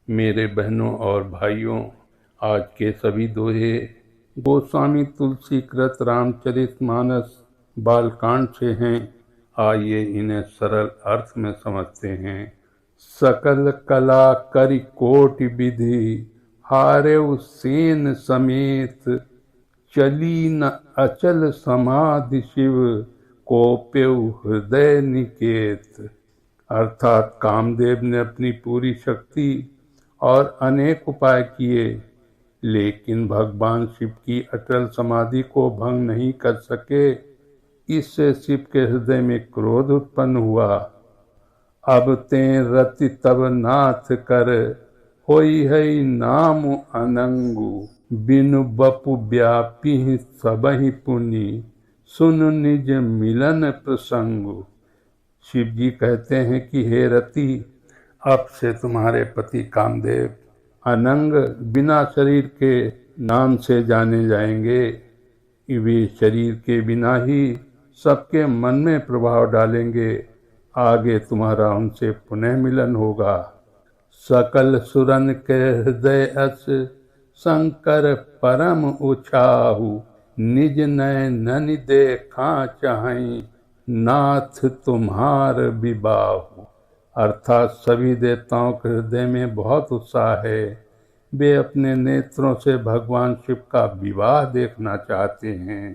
मेरे बहनों और भाइयों, आज के सभी दोहे गोस्वामी तुलसीकृत रामचरितमानस बालकांड से हैं। आइए इन्हें सरल अर्थ में समझते हैं। सकल कला करि कोटि विधि, हारेउ सेन समेत, चली न अचल समाधि शिव, कोपेउ हृदय निकेत। अर्थात कामदेव ने अपनी पूरी शक्ति और अनेक उपाय किए, लेकिन भगवान शिव की अटल समाधि को भंग नहीं कर सके। इससे शिव के हृदय में क्रोध उत्पन्न हुआ। अब ते रति तब नाथ कर, होई है नाम अनंगु, बिनु बपु व्यापी सबहि पुनि, सुन निज मिलन प्रसंगु। शिव जी कहते हैं कि हे रति, अब से तुम्हारे पति कामदेव अनंग बिना शरीर के नाम से जाने जाएंगे। वे शरीर के बिना ही सबके मन में प्रभाव डालेंगे। आगे तुम्हारा उनसे पुनः मिलन होगा। सकल सुरन के हृदय अस, शंकर परम उछाहु, निज नयन देखा चाहि, नाथ तुम्हार विबाहु। अर्थात सभी देवताओं के हृदय में बहुत उत्साह है। वे अपने नेत्रों से भगवान शिव का विवाह देखना चाहते हैं।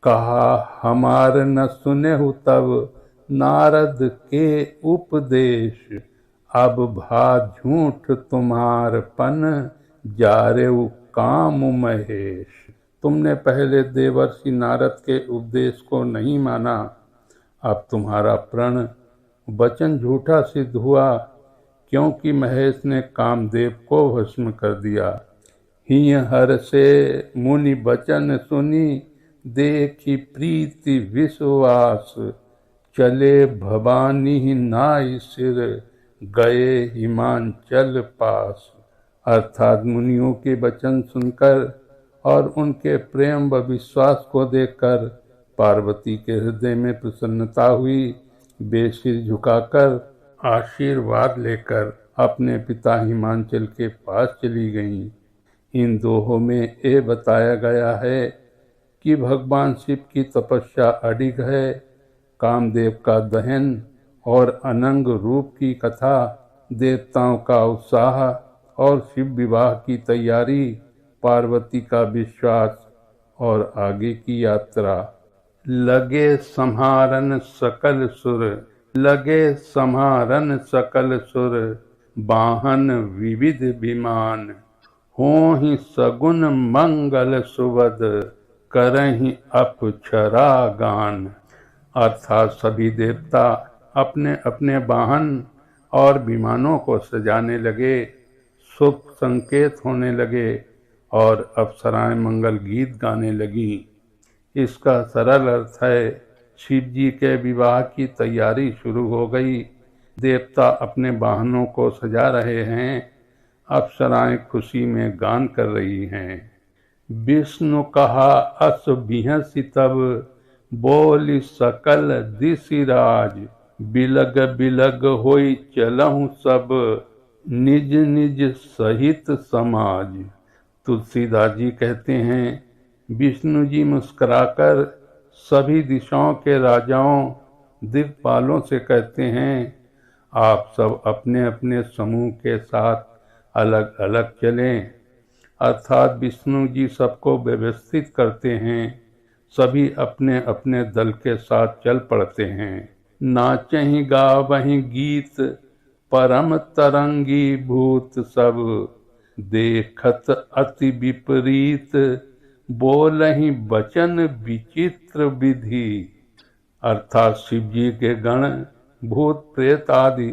कहा हमार न सुनेहु तब, नारद के उपदेश, अब भा झूठ तुम्हार पन, जारेउ काम महेश। तुमने पहले देवर्षि नारद के उपदेश को नहीं माना, अब तुम्हारा प्रण वचन झूठा सिद्ध हुआ, क्योंकि महेश ने कामदेव को भस्म कर दिया। हिय हर से मुनि वचन सुनी, देखी प्रीति विश्वास, चले भवानी नाई सिर, गए हिमांचल पास। अर्थात मुनियों के वचन सुनकर और उनके प्रेम व विश्वास को देखकर पार्वती के हृदय में प्रसन्नता हुई। वे सिर झुकाकर आशीर्वाद लेकर अपने पिता हिमांचल के पास चली गईं। इन दोहों में ये बताया गया है कि भगवान शिव की तपस्या अडिग है। कामदेव का दहन और अनंग रूप की कथा, देवताओं का उत्साह और शिव विवाह की तैयारी, पार्वती का विश्वास और आगे की यात्रा। लगे सम्हारन सकल सुर, लगे सम्हारन सकल सुर, वाहन विविध विमान, होहि सगुन मंगल सुवद, करहि अप्सरा गान। अर्थात सभी देवता अपने अपने वाहन और विमानों को सजाने लगे, शुभ संकेत होने लगे और अप्सराएं मंगल गीत गाने लगी। इसका सरल अर्थ है, शिव जी के विवाह की तैयारी शुरू हो गई। देवता अपने वाहनों को सजा रहे हैं, अप्सराएं खुशी में गान कर रही हैं। विष्णु कहा अस बिहसि तब, बोली सकल दिशिराज, बिलग बिलग होई चलहु सब, निज निज सहित समाज। तुलसीदास जी कहते हैं, विष्णु जी मुस्कुराकर सभी दिशाओं के राजाओं दिक्पालों से कहते हैं, आप सब अपने अपने समूह के साथ अलग अलग चलें। अर्थात विष्णु जी सबको व्यवस्थित करते हैं। सभी अपने अपने दल के साथ चल पड़ते हैं। नाचहि गावहि गीत, परम तरंगी भूत सब, देखत अति विपरीत, बोलहि वचन विचित्र विधि। अर्थात शिव जी के गण भूत प्रेत आदि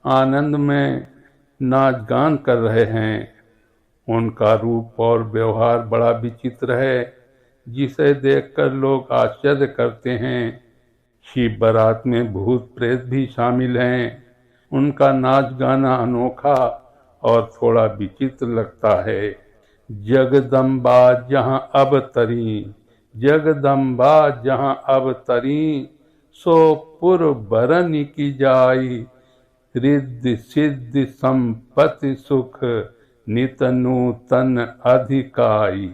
आनंद में नाच गान कर रहे हैं। उनका रूप और व्यवहार बड़ा विचित्र है, जिसे देखकर लोग आश्चर्य करते हैं। शिव बारात में भूत प्रेत भी शामिल हैं। उनका नाच गाना अनोखा और थोड़ा विचित्र लगता है। जगदम्बा जहाँ अवतरी, जगदम्बा जहाँ अवतरी, सो पुर बरन की जाई, रिद्धि सिद्धि संपत्ति सुख नित नूतन अधिकाई।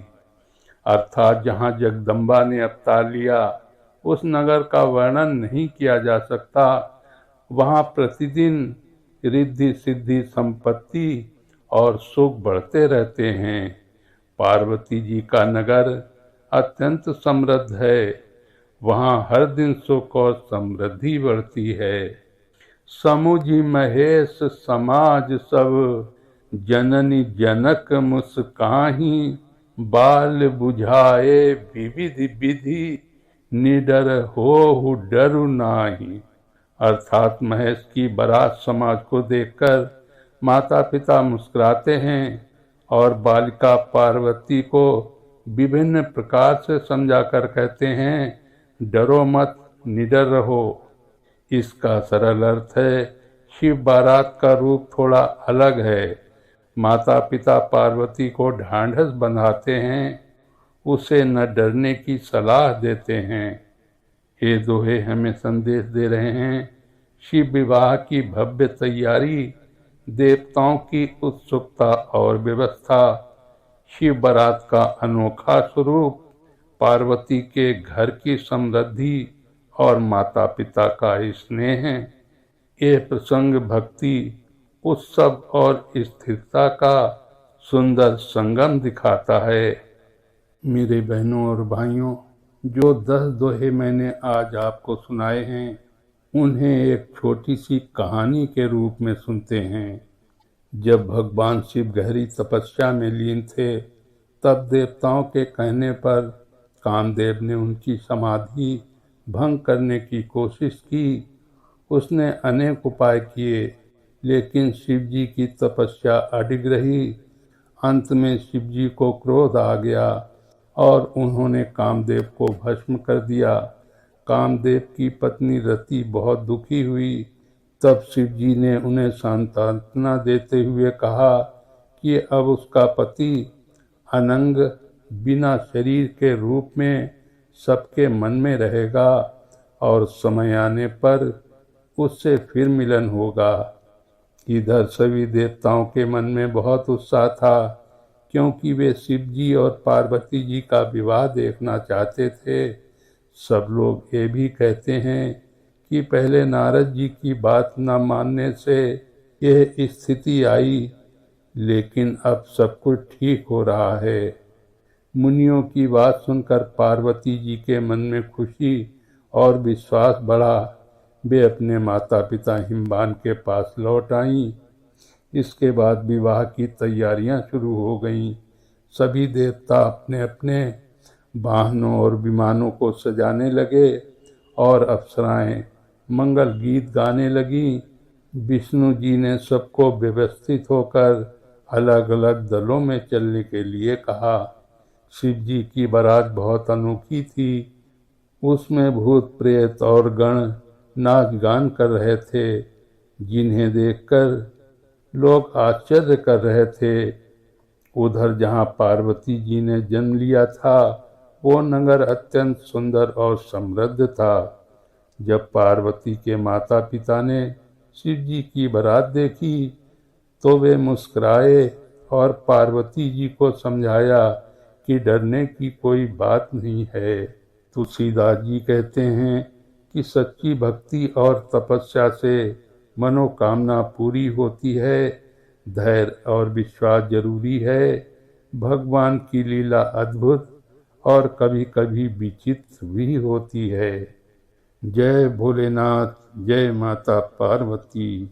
अर्थात जहाँ जगदम्बा ने अवतार लिया उस नगर का वर्णन नहीं किया जा सकता। वहाँ प्रतिदिन रिद्धि सिद्धि संपत्ति और सुख बढ़ते रहते हैं। पार्वती जी का नगर अत्यंत समृद्ध है। वहाँ हर दिन सुख और समृद्धि बढ़ती है। समुझि महेश समाज सब जननी जनक मुस्काही। बाल बुझाए विविध विधि निडर होहु डरु नाही। अर्थात महेश की बारात समाज को देखकर माता पिता मुस्कुराते हैं और बालिका पार्वती को विभिन्न प्रकार से समझाकर कहते हैं, डरो मत, निडर रहो। इसका सरल अर्थ है, शिव बारात का रूप थोड़ा अलग है। माता पिता पार्वती को ढांढस बंधाते हैं, उसे न डरने की सलाह देते हैं। ये दोहे हमें संदेश दे रहे हैं, शिव विवाह की भव्य तैयारी, देवताओं की उत्सुकता और व्यवस्था, शिव बारात का अनोखा स्वरूप, पार्वती के घर की समृद्धि और माता पिता का स्नेह। यह प्रसंग भक्ति, उत्सव और स्थिरता का सुंदर संगम दिखाता है। मेरे बहनों और भाइयों, जो 10 दोहे मैंने आज आपको सुनाए हैं, उन्हें एक छोटी सी कहानी के रूप में सुनते हैं। जब भगवान शिव गहरी तपस्या में लीन थे, तब देवताओं के कहने पर कामदेव ने उनकी समाधि भंग करने की कोशिश की। उसने अनेक उपाय किए, लेकिन शिव जी की तपस्या अडिग रही। अंत में शिव जी को क्रोध आ गया और उन्होंने कामदेव को भस्म कर दिया। कामदेव की पत्नी रति बहुत दुखी हुई। तब शिव जी ने उन्हें सांत्वना देते हुए कहा कि अब उसका पति अनंग बिना शरीर के रूप में सबके मन में रहेगा और समय आने पर उससे फिर मिलन होगा। इधर सभी देवताओं के मन में बहुत उत्साह था, क्योंकि वे शिव जी और पार्वती जी का विवाह देखना चाहते थे। सब लोग ये भी कहते हैं कि पहले नारद जी की बात न मानने से यह स्थिति आई, लेकिन अब सब कुछ ठीक हो रहा है। मुनियों की बात सुनकर पार्वती जी के मन में खुशी और विश्वास बढ़ा। वे अपने माता पिता हिमवान के पास लौट आईं। इसके बाद विवाह की तैयारियां शुरू हो गईं। सभी देवता अपने अपने वाहनों और विमानों को सजाने लगे और अप्सराएं मंगल गीत गाने लगीं। विष्णु जी ने सबको व्यवस्थित होकर अलग अलग दलों में चलने के लिए कहा। शिव जी की बारात बहुत अनोखी थी। उसमें भूत प्रेत और गण नाच गान कर रहे थे, जिन्हें देखकर लोग आश्चर्य कर रहे थे। उधर जहाँ पार्वती जी ने जन्म लिया था, वो नगर अत्यंत सुंदर और समृद्ध था। जब पार्वती के माता पिता ने शिव जी की बारात देखी तो वे मुस्कुराए और पार्वती जी को समझाया कि डरने की कोई बात नहीं है। तुलसीदास जी कहते हैं कि सच्ची भक्ति और तपस्या से मनोकामना पूरी होती है। धैर्य और विश्वास जरूरी है। भगवान की लीला अद्भुत और कभी कभी विचित्र भी होती है। जय भोलेनाथ, जय माता पार्वती।